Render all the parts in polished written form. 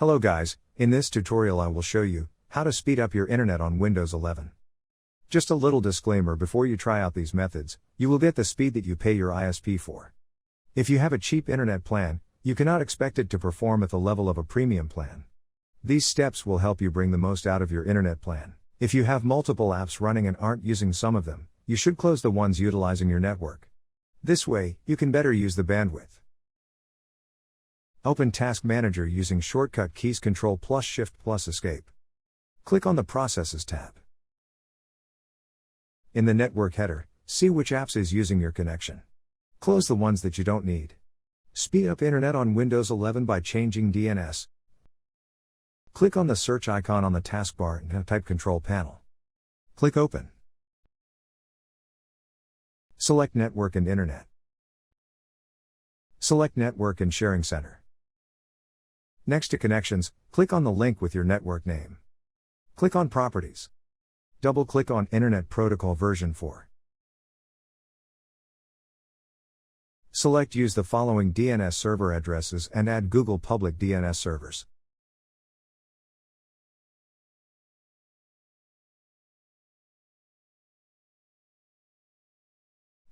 Hello guys, in this tutorial I will show you how to speed up your internet on Windows 11. Just a little disclaimer before you try out these methods, you will get the speed that you pay your ISP for. If you have a cheap internet plan, you cannot expect it to perform at the level of a premium plan. These steps will help you bring the most out of your internet plan. If you have multiple apps running and aren't using some of them, you should close the ones utilizing your network. This way, you can better use the bandwidth. Open Task Manager using shortcut keys Ctrl+Shift+Escape. Click on the Processes tab. In the network header, see which apps is using your connection. Close the ones that you don't need. Speed up internet on Windows 11 by changing DNS. Click on the search icon on the taskbar and type Control Panel. Click Open. Select Network and Internet. Select Network and Sharing Center. Next to Connections, click on the link with your network name. Click on Properties. Double-click on Internet Protocol version 4. Select Use the following DNS server addresses and add Google public DNS servers.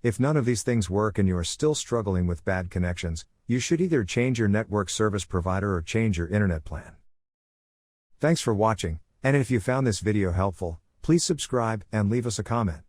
If none of these things work and you are still struggling with bad connections, you should either change your network service provider or change your internet plan. Thanks for watching, and if you found this video helpful, please subscribe and leave us a comment.